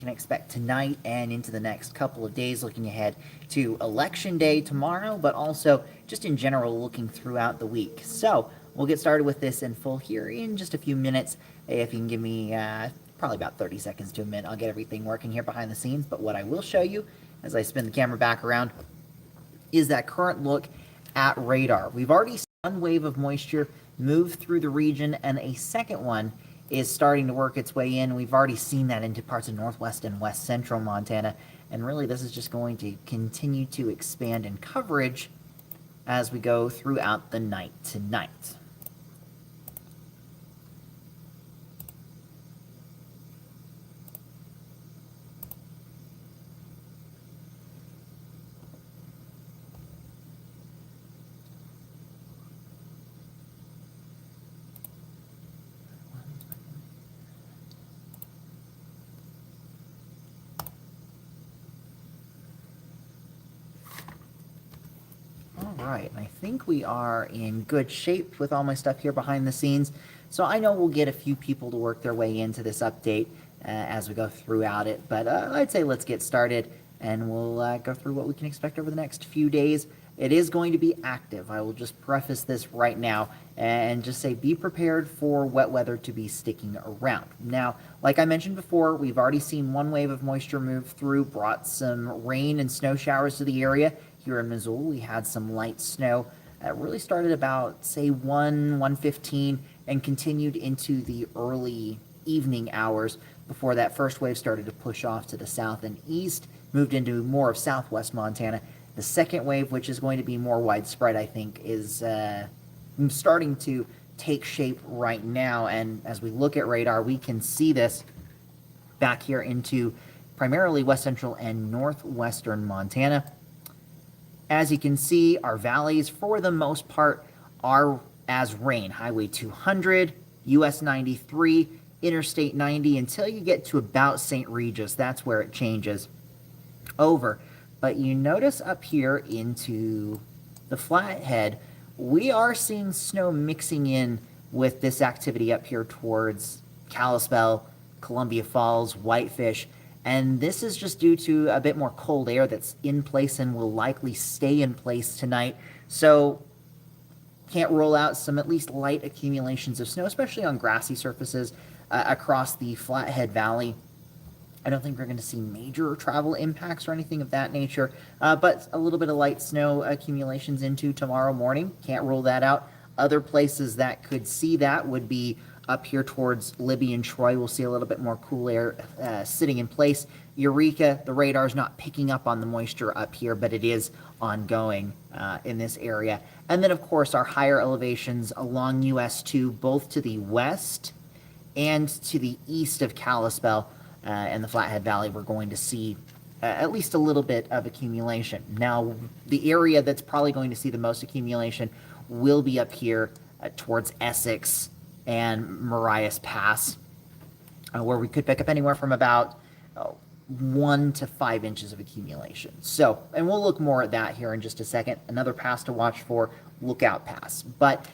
can expect tonight and into the next couple of days, looking ahead to election day tomorrow, but also just in general looking throughout the week. So we'll get started with this in full here in just a few minutes. If you can give me probably about 30 seconds to a minute, I'll get everything working here behind the scenes. But what I will show you as I spin the camera back around is that current look at radar. We've already seen one wave of moisture move through the region, and a second one is starting to work its way in. We've already seen that into parts of northwest and west central Montana, and really this is just going to continue to expand in coverage as we go throughout the night tonight. Right, I think we are in good shape with all my stuff here behind the scenes. So I know we'll get a few people to work their way into this update as we go throughout it. But I'd say let's get started and we'll go through what we can expect over the next few days. It is going to be active. I will just preface this right now and just say be prepared for wet weather to be sticking around. Now, like I mentioned before, we've already seen one wave of moisture move through, brought some rain and snow showers to the area. Here in Missoula, we had some light snow. It really started about, say, 1:15 and continued into the early evening hours before that first wave started to push off to the south and east, moved into more of southwest Montana. The second wave, which is going to be more widespread, I think, is starting to take shape right now. And as we look at radar, we can see this back here into primarily west central and northwestern Montana. As you can see, our valleys, for the most part, are as rain. Highway 200, US 93, Interstate 90, until you get to about St. Regis. That's where it changes over. But you notice up here into the Flathead, we are seeing snow mixing in with this activity up here towards Kalispell, Columbia Falls, Whitefish. And this is just due to a bit more cold air that's in place and will likely stay in place tonight. So can't rule out some at least light accumulations of snow, especially on grassy surfaces across the Flathead Valley. I don't think we're going to see major travel impacts or anything of that nature, but a little bit of light snow accumulations into tomorrow morning. Can't rule that out. Other places that could see that would be up here towards Libby and Troy. We'll see a little bit more cool air sitting in place. Eureka, the radar's not picking up on the moisture up here, but it is ongoing in this area. And then, of course, our higher elevations along US 2, both to the west and to the east of Kalispell and the Flathead Valley, we're going to see at least a little bit of accumulation. Now, the area that's probably going to see the most accumulation will be up here towards Essex and Marias Pass, where we could pick up anywhere from about 1 to 5 inches of accumulation. So, and we'll look more at that here in just a second. Another pass to watch for, Lookout Pass. But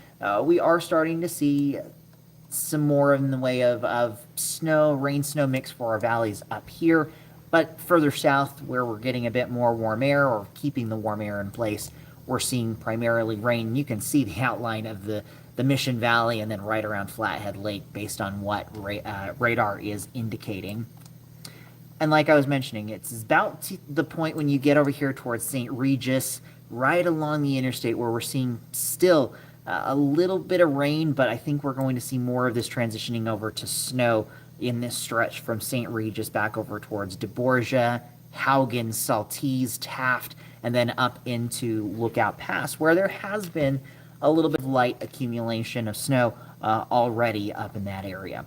we are starting to see some more in the way of snow, rain-snow mix for our valleys up here. But further south, where we're getting a bit more warm air or keeping the warm air in place, we're seeing primarily rain. You can see the outline of the Mission Valley and then right around Flathead Lake based on what radar is indicating. And like I was mentioning, it's about to the point when you get over here towards St. Regis, right along the interstate, where we're seeing still a little bit of rain, but I think we're going to see more of this transitioning over to snow in this stretch from St. Regis back over towards DeBorgia, Haugen, Saltese, Taft, and then up into Lookout Pass, where there has been a little bit of light accumulation of snow already up in that area.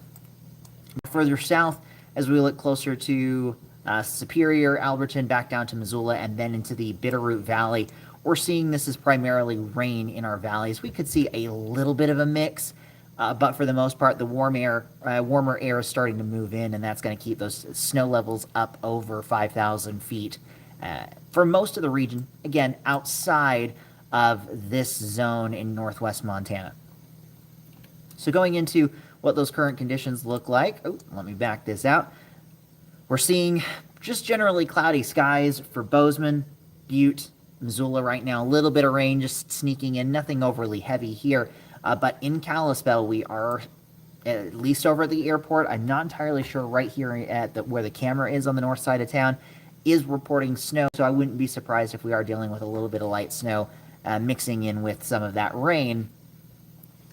Further south, as we look closer to Superior, Alberton, back down to Missoula, and then into the Bitterroot Valley, we're seeing this as primarily rain in our valleys. We could see a little bit of a mix, but for the most part, the warmer air is starting to move in, and that's going to keep those snow levels up over 5,000 feet for most of the region, again, outside of this zone in northwest Montana. So going into what those current conditions look like, let me back this out. We're seeing just generally cloudy skies for Bozeman, Butte, Missoula right now. A little bit of rain just sneaking in, nothing overly heavy here. But in Kalispell, we are at least over at the airport. I'm not entirely sure right here at where the camera is on the north side of town is reporting snow. So I wouldn't be surprised if we are dealing with a little bit of light snow mixing in with some of that rain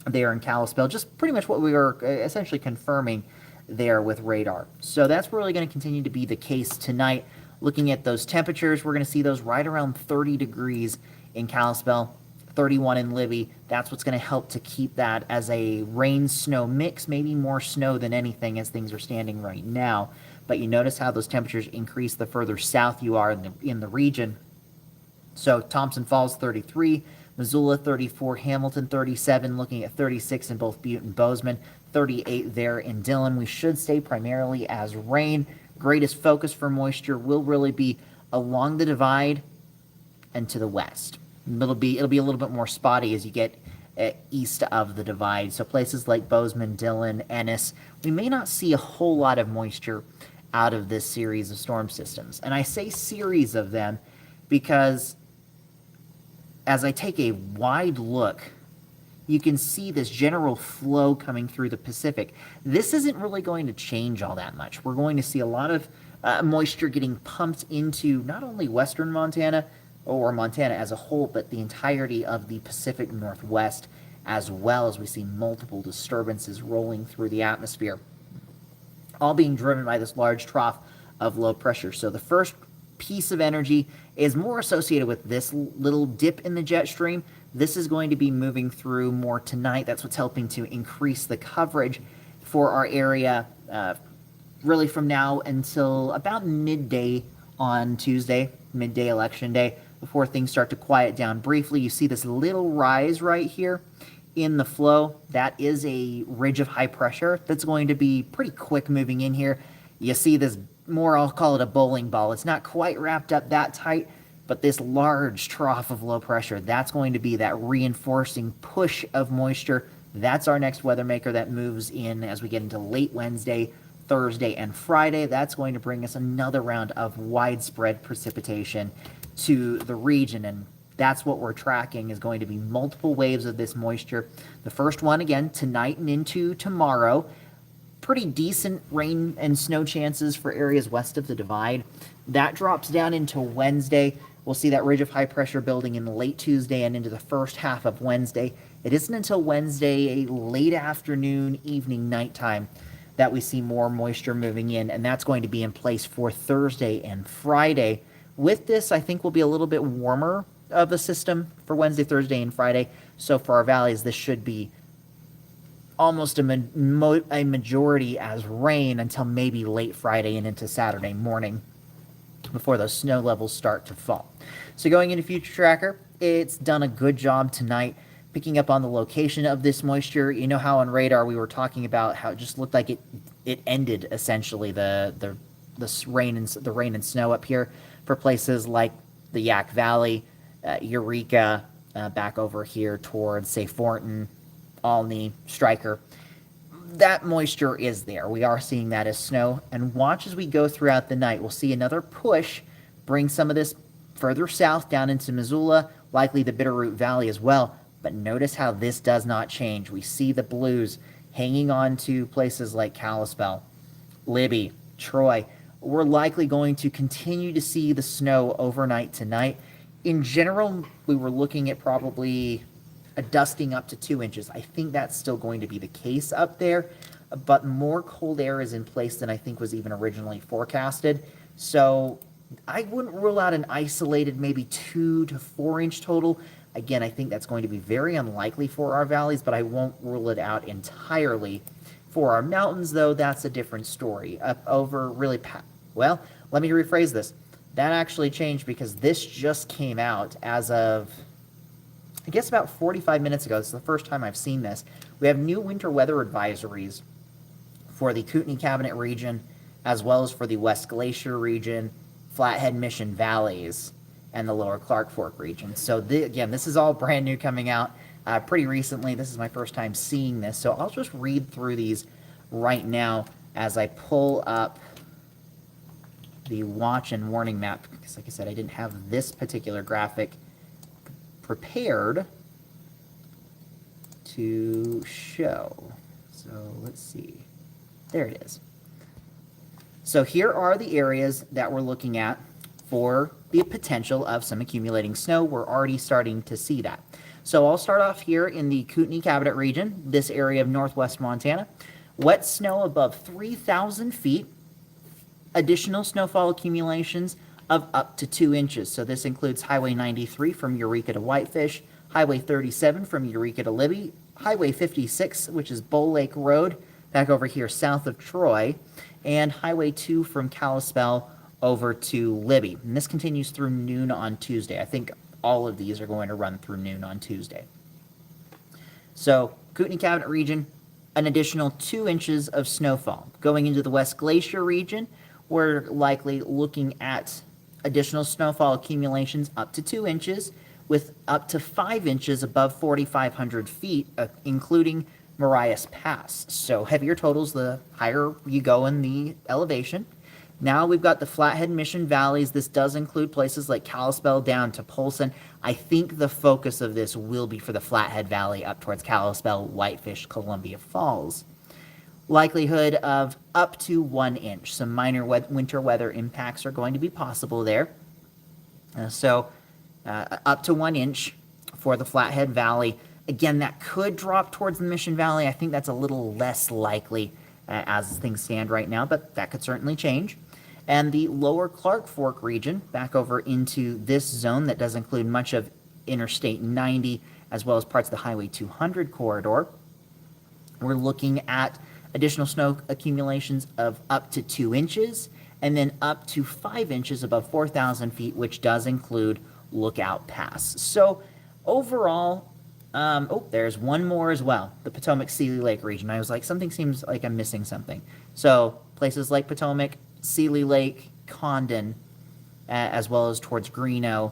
there in Kalispell. Just pretty much what we were essentially confirming there with radar. So that's really going to continue to be the case tonight. Looking at those temperatures, we're going to see those right around 30 degrees in Kalispell, 31 in Libby. That's what's going to help to keep that as a rain-snow mix, maybe more snow than anything as things are standing right now. But you notice how those temperatures increase the further south you are in the region. So Thompson Falls 33, Missoula 34, Hamilton 37, looking at 36 in both Butte and Bozeman, 38 there in Dillon. We should stay primarily as rain. Greatest focus for moisture will really be along the divide and to the west. It'll be a little bit more spotty as you get east of the divide. So places like Bozeman, Dillon, Ennis, we may not see a whole lot of moisture out of this series of storm systems. And I say series of them because as I take a wide look, you can see this general flow coming through the Pacific. This isn't really going to change all that much. We're going to see a lot of moisture getting pumped into not only western Montana or Montana as a whole, but the entirety of the Pacific Northwest, as well as we see multiple disturbances rolling through the atmosphere, all being driven by this large trough of low pressure. So the first piece of energy is more associated with this little dip in the jet stream. This is going to be moving through more tonight. That's what's helping to increase the coverage for our area really from now until about midday on Tuesday, midday election day, before things start to quiet down briefly. You see this little rise right here in the flow. That is a ridge of high pressure that's going to be pretty quick moving in here. You see this more, I'll call it a bowling ball. It's not quite wrapped up that tight, but this large trough of low pressure, that's going to be that reinforcing push of moisture. That's our next weather maker that moves in as we get into late Wednesday, Thursday, and Friday. That's going to bring us another round of widespread precipitation to the region, and that's what we're tracking is going to be multiple waves of this moisture. The first one, again, tonight and into tomorrow. Pretty decent rain and snow chances for areas west of the divide. That drops down into Wednesday. We'll see that ridge of high pressure building in late Tuesday and into the first half of Wednesday. It isn't until Wednesday, late afternoon, evening, nighttime, that we see more moisture moving in, and that's going to be in place for Thursday and Friday. With this, I think we'll be a little bit warmer of the system for Wednesday, Thursday, and Friday. So for our valleys, this should be almost a majority as rain until maybe late Friday and into Saturday morning before those snow levels start to fall. So going into Future Tracker, it's done a good job tonight picking up on the location of this moisture. You know how on radar we were talking about how it just looked like it ended essentially the rain and snow up here for places like the Yak Valley, Eureka, back over here towards, say, Thornton, Alney, Stryker. That moisture is there. We are seeing that as snow. And watch as we go throughout the night. We'll see another push bring some of this further south down into Missoula, likely the Bitterroot Valley as well. But notice how this does not change. We see the blues hanging on to places like Kalispell, Libby, Troy. We're likely going to continue to see the snow overnight tonight. In general, we were looking at probably a dusting up to 2 inches. I think that's still going to be the case up there, but more cold air is in place than I think was even originally forecasted. So I wouldn't rule out an isolated maybe 2 to 4 inch total. Again, I think that's going to be very unlikely for our valleys, but I won't rule it out entirely. For our mountains, though, that's a different story. Up over really, well, let me rephrase this. That actually changed because this just came out as of, I guess, about 45 minutes ago. This is the first time I've seen this. We have new winter weather advisories for the Kootenai Cabinet region, as well as for the West Glacier region, Flathead Mission Valleys, and the Lower Clark Fork region. So again, this is all brand new coming out pretty recently. This is my first time seeing this. So I'll just read through these right now as I pull up the watch and warning map, because like I said, I didn't have this particular graphic prepared to show. So let's see. There it is. So here are the areas that we're looking at for the potential of some accumulating snow. We're already starting to see that. So I'll start off here in the Kootenai Cabinet region, this area of northwest Montana. Wet snow above 3,000 feet. Additional snowfall accumulations of up to 2 inches. So this includes Highway 93 from Eureka to Whitefish, Highway 37 from Eureka to Libby, Highway 56, which is Bull Lake Road, back over here south of Troy, and Highway 2 from Kalispell over to Libby. And this continues through noon on Tuesday. I think all of these are going to run through noon on Tuesday. So, Kootenai Cabinet region, an additional 2 inches of snowfall. Going into the West Glacier region, we're likely looking at additional snowfall accumulations up to 2 inches, with up to 5 inches above 4,500 feet, including Marias Pass. So heavier totals, the higher you go in the elevation. Now we've got the Flathead Mission Valleys. This does include places like Kalispell down to Polson. I think the focus of this will be for the Flathead Valley up towards Kalispell, Whitefish, Columbia Falls. Likelihood of up to 1 inch. Some minor winter weather impacts are going to be possible there. Up to 1 inch for the Flathead Valley. Again, that could drop towards the Mission Valley. I think that's a little less likely as things stand right now, but that could certainly change. And the lower Clark Fork region, back over into this zone that does include much of Interstate 90, as well as parts of the Highway 200 corridor. We're looking at additional snow accumulations of up to 2 inches, and then up to 5 inches above 4,000 feet, which does include Lookout Pass. So overall, there's one more as well, the Potomac-Seeley Lake region. I was like, something seems like I'm missing something. So places like Potomac, Seeley Lake, Condon, as well as towards Greeno,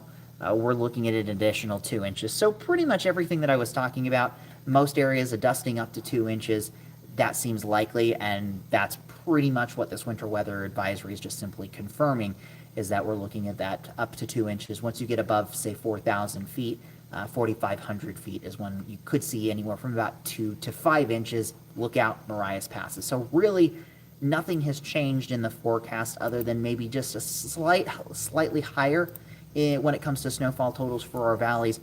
we're looking at an additional 2 inches. So pretty much everything that I was talking about, most areas a dusting up to 2 inches, that seems likely, and that's pretty much what this winter weather advisory is just simply confirming, is that we're looking at that up to 2 inches. Once you get above, say, 4,000 feet, 4,500 feet is when you could see anywhere from about 2 to 5 inches. Look out, Marias Passes. So really, nothing has changed in the forecast other than maybe just a slightly higher when it comes to snowfall totals for our valleys,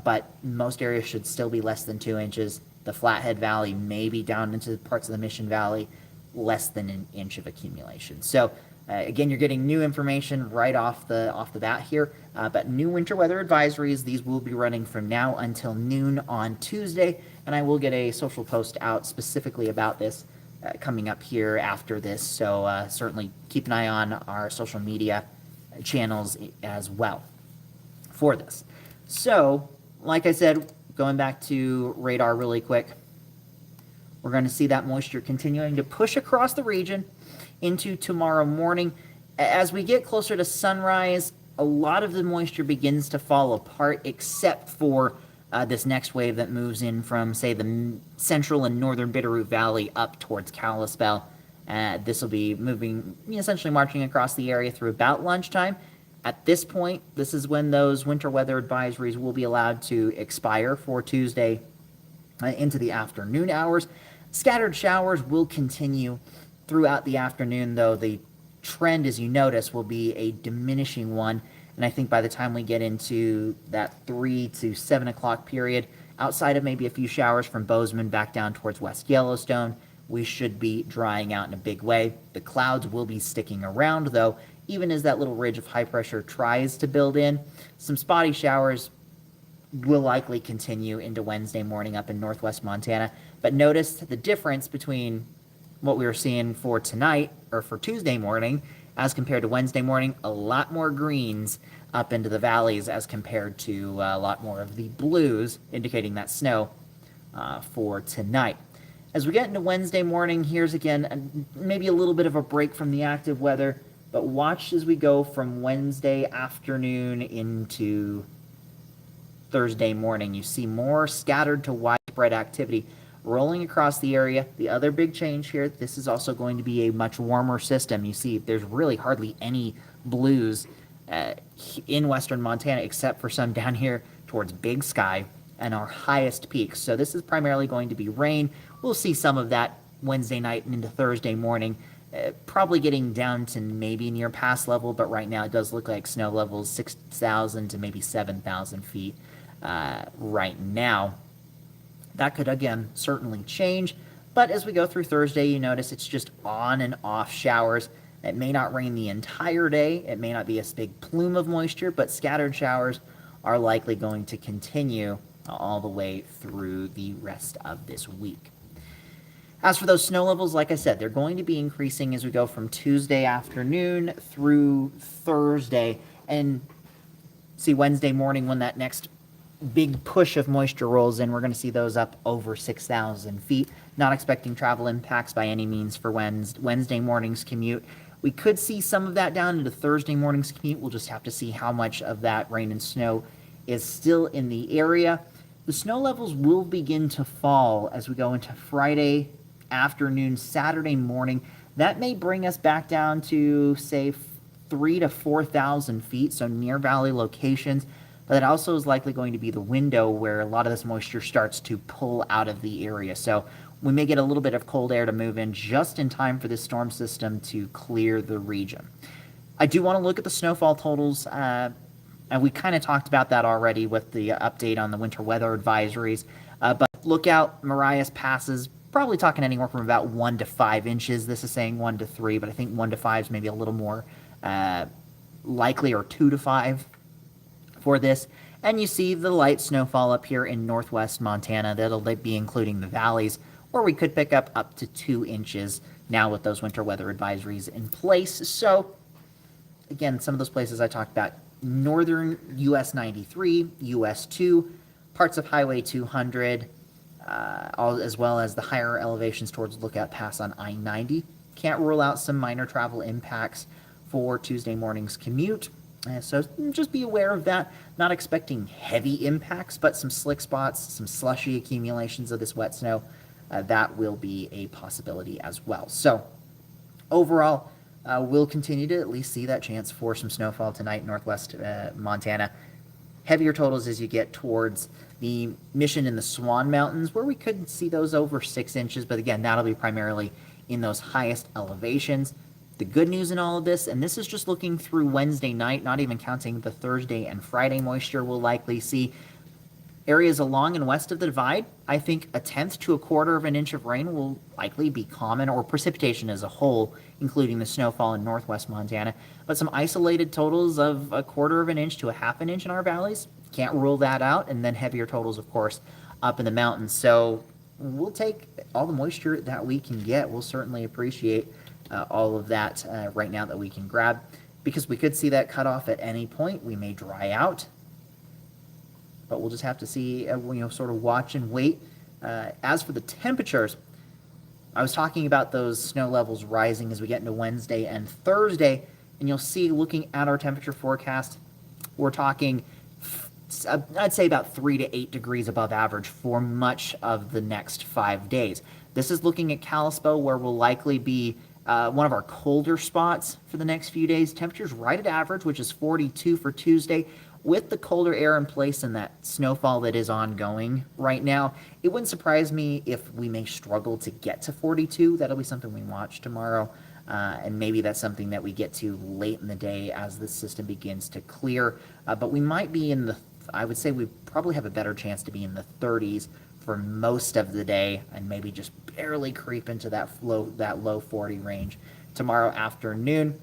but most areas should still be less than 2 inches. The Flathead Valley, maybe down into parts of the Mission Valley, less than an inch of accumulation. So again, you're getting new information right off the bat here, but new winter weather advisories, these will be running from now until noon on Tuesday, and I will get a social post out specifically about this coming up here after this, so certainly keep an eye on our social media channels as well for this. So, like I said, going back to radar really quick, we're going to see that moisture continuing to push across the region into tomorrow morning. As we get closer to sunrise, a lot of the moisture begins to fall apart, except for this next wave that moves in from, say, the central and northern Bitterroot Valley up towards Kalispell. This will be moving, essentially marching across the area through about lunchtime. At this point, this is when those winter weather advisories will be allowed to expire for Tuesday into the afternoon hours. Scattered showers will continue throughout the afternoon, though the trend, as you notice, will be a diminishing one. And I think by the time we get into that 3 to 7 o'clock period, outside of maybe a few showers from Bozeman back down towards West Yellowstone, we should be drying out in a big way. The clouds will be sticking around, though, even as that little ridge of high pressure tries to build in. Some spotty showers will likely continue into Wednesday morning up in northwest Montana. But notice the difference between what we were seeing for tonight, or for Tuesday morning, as compared to Wednesday morning. A lot more greens up into the valleys as compared to a lot more of the blues, indicating that snow for tonight. As we get into Wednesday morning, here's again maybe a little bit of a break from the active weather, but watch as we go from Wednesday afternoon into Thursday morning. You see more scattered to widespread activity rolling across the area. The other big change here, this is also going to be a much warmer system. You see, there's really hardly any blues in western Montana, except for some down here towards Big Sky and our highest peaks. So this is primarily going to be rain. We'll see some of that Wednesday night and into Thursday morning, probably getting down to maybe near pass level, but right now it does look like snow levels 6,000 to maybe 7,000 feet right now. That could, again, certainly change, but as we go through Thursday, you notice it's just on and off showers. It may not rain the entire day. It may not be a big plume of moisture, but scattered showers are likely going to continue all the way through the rest of this week. As for those snow levels, like I said, they're going to be increasing as we go from Tuesday afternoon through Thursday. And see, Wednesday morning, when that next big push of moisture rolls in, we're going to see those up over 6,000 feet. Not expecting travel impacts by any means for Wednesday morning's commute. We could see some of that down into Thursday morning's commute. We'll just have to see how much of that rain and snow is still in the area. The snow levels will begin to fall as we go into Friday afternoon, Saturday morning. That may bring us back down to, say, 3,000 to 4,000 feet, so near valley locations. But it also is likely going to be the window where a lot of this moisture starts to pull out of the area. So we may get a little bit of cold air to move in just in time for this storm system to clear the region. I do want to look at the snowfall totals, and we kind of talked about that already with the update on the winter weather advisories. But look out, Marias passes, probably talking anywhere from about 1 to 5 inches. This is saying 1 to 3, but I think 1 to 5 is maybe a little more likely, or 2 to 5 for this. And you see the light snowfall up here in northwest Montana. That'll be including the valleys, where we could pick up to 2 inches now with those winter weather advisories in place. So again, some of those places I talked about, northern US 93, US 2, parts of Highway 200, as well as the higher elevations towards Lookout Pass on I-90. Can't rule out some minor travel impacts for Tuesday morning's commute. So just be aware of that. Not expecting heavy impacts, but some slick spots, some slushy accumulations of this wet snow, that will be a possibility as well. So overall, we'll continue to at least see that chance for some snowfall tonight in northwest Montana. Heavier totals as you get towards the Mission and the Swan Mountains, where we could see those over 6 inches, but again, that'll be primarily in those highest elevations. The good news in all of this, and this is just looking through Wednesday night, not even counting the Thursday and Friday moisture, we'll likely see areas along and west of the divide. I think 1/10 to 1/4 of an inch of rain will likely be common, or precipitation as a whole, including the snowfall in northwest Montana. But some isolated totals of 1/4 of an inch to 1/2 an inch in our valleys. Can't rule that out. And then heavier totals, of course, up in the mountains. So we'll take all the moisture that we can get. We'll certainly appreciate all of that right now that we can grab, because we could see that cut off at any point. We may dry out, but we'll just have to see, sort of watch and wait. As for the temperatures, I was talking about those snow levels rising as we get into Wednesday and Thursday, and you'll see, looking at our temperature forecast, we're talking, I'd say about 3 to 8 degrees above average for much of the next 5 days. This is looking at Kalispell, where we'll likely be one of our colder spots for the next few days. Temperatures right at average, which is 42 for Tuesday. With the colder air in place and that snowfall that is ongoing right now, it wouldn't surprise me if we may struggle to get to 42. That'll be something we watch tomorrow, and maybe that's something that we get to late in the day as the system begins to clear. But we might be I would say we probably have a better chance to be in the 30s for most of the day, and maybe just barely creep into that low 40 range tomorrow afternoon.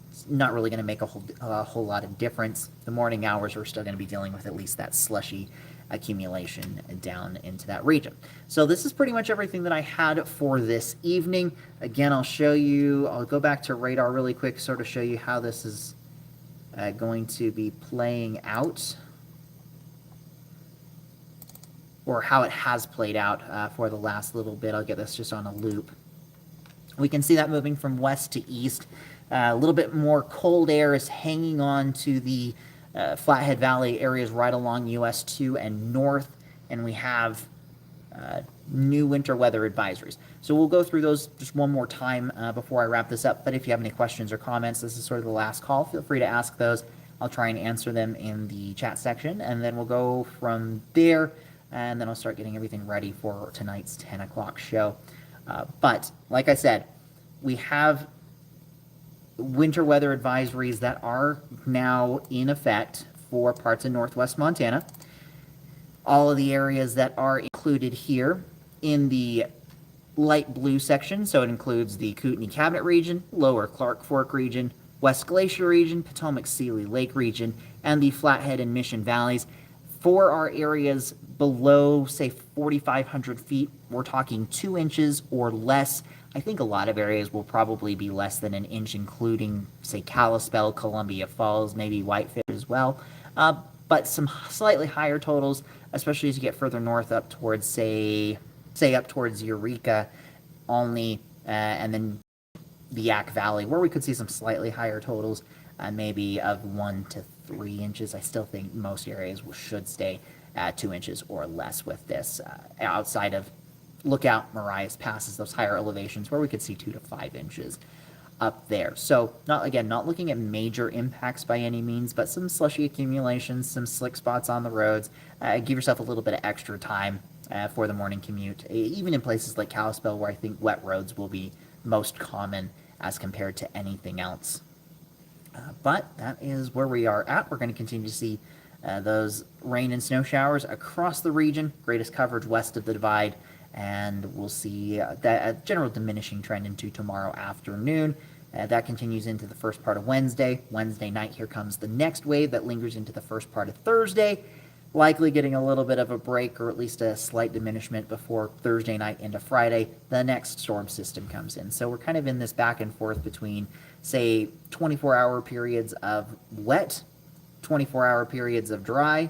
It's not really going to make a whole lot of difference. The morning hours, we're still going to be dealing with at least that slushy accumulation down into that region. So this is pretty much everything that I had for this evening. Again, I'll go back to radar really quick, sort of show you how this is going to be playing out, or how it has played out for the last little bit. I'll get this just on a loop. We can see that moving from west to east. A little bit more cold air is hanging on to the Flathead Valley areas right along US 2 and north, and we have new winter weather advisories. So we'll go through those just one more time before I wrap this up. But if you have any questions or comments, this is sort of the last call. Feel free to ask those. I'll try and answer them in the chat section, and then we'll go from there, and then I'll start getting everything ready for tonight's 10 o'clock show. But like I said, we have winter weather advisories that are now in effect for parts of northwest Montana. All of the areas that are included here in the light blue section, so it includes the Kootenai Cabinet region, lower Clark Fork region, West Glacier region, Potomac-Seeley Lake region, and the Flathead and Mission valleys. For our areas below, say, 4,500 feet, we're talking 2 inches or less. I think a lot of areas will probably be less than an inch, including, say, Kalispell, Columbia Falls, maybe Whitefish as well. But some slightly higher totals, especially as you get further north up towards, say up towards Eureka, Olney, and then the Yak Valley, where we could see some slightly higher totals, maybe of 1 to 3 inches. I still think most areas should stay at 2 inches or less with this, outside of Lookout, Marias passes those higher elevations where we could see 2 to 5 inches up there. So not looking at major impacts by any means, but some slushy accumulations, some slick spots on the roads. Give yourself a little bit of extra time for the morning commute, even in places like Kalispell, where I think wet roads will be most common as compared to anything else. But that is where we are at. We're going to continue to see those rain and snow showers across the region, greatest coverage west of the divide, and we'll see that general diminishing trend into tomorrow afternoon. That continues into the first part of Wednesday. Wednesday night, here comes the next wave that lingers into the first part of Thursday, likely getting a little bit of a break or at least a slight diminishment before Thursday night into Friday. The next storm system comes in. So we're kind of in this back and forth between, say, 24-hour periods of wet, 24-hour periods of dry,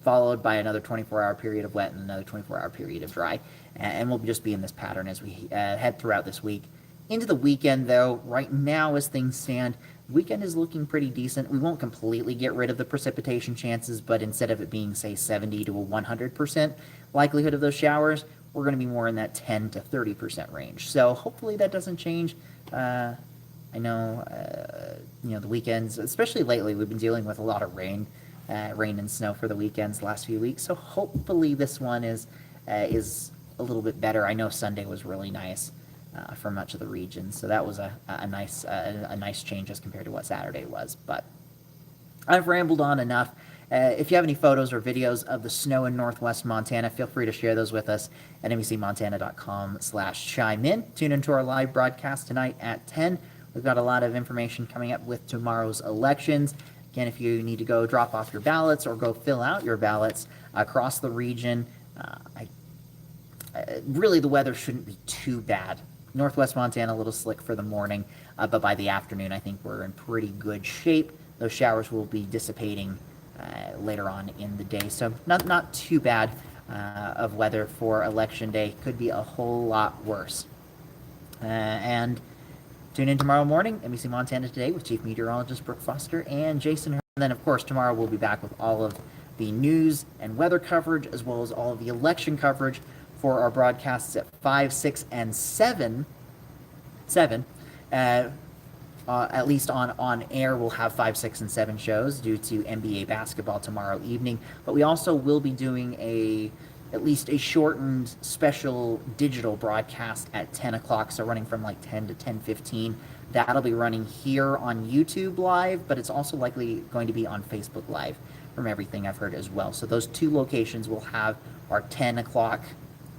followed by another 24-hour period of wet and another 24-hour period of dry. And we'll just be in this pattern as we head throughout this week. Into the weekend, though, right now as things stand, the weekend is looking pretty decent. We won't completely get rid of the precipitation chances, but instead of it being, say, 70 to a 100% likelihood of those showers, we're going to be more in that 10 to 30% range. So hopefully that doesn't change. I know, the weekends, especially lately, we've been dealing with a lot of rain and snow for the weekends the last few weeks. So hopefully this one is a little bit better. I know Sunday was really nice for much of the region, so that was a nice change as compared to what Saturday was. But I've rambled on enough. If you have any photos or videos of the snow in northwest Montana, feel free to share those with us at nbcmontana.com/chime in. Tune into our live broadcast tonight at 10. We've got a lot of information coming up with tomorrow's elections. Again, if you need to go drop off your ballots or go fill out your ballots across the region, really the weather shouldn't be too bad. Northwest Montana, a little slick for the morning, but by the afternoon, I think we're in pretty good shape. Those showers will be dissipating later on in the day, so not too bad of weather for Election Day. Could be a whole lot worse. And tune in tomorrow morning, NBC Montana Today, with Chief Meteorologist Brooke Foster and Jason Hurd. And then, of course, tomorrow we'll be back with all of the news and weather coverage, as well as all of the election coverage for our broadcasts at 5, 6, and 7. At least on air, we'll have 5, 6, and 7 shows due to NBA basketball tomorrow evening. But we also will be doing at least a shortened special digital broadcast at 10 o'clock, so running from like 10 to 10:15. That'll be running here on YouTube Live, but it's also likely going to be on Facebook Live from everything I've heard as well. So those two locations will have our 10 o'clock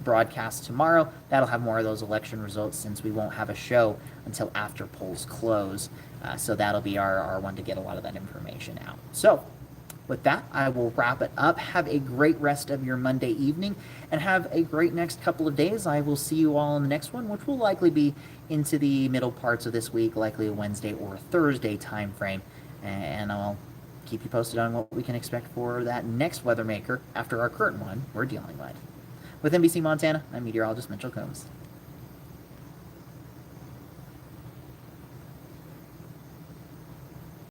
broadcast tomorrow. That'll have more of those election results since we won't have a show until after polls close. So that'll be our one to get a lot of that information out. So with that, I will wrap it up. Have a great rest of your Monday evening and have a great next couple of days. I will see you all in the next one, which will likely be into the middle parts of this week, likely a Wednesday or a Thursday time frame. And I'll keep you posted on what we can expect for that next weather maker after our current one we're dealing with. With NBC Montana, I'm meteorologist Mitchell Combs.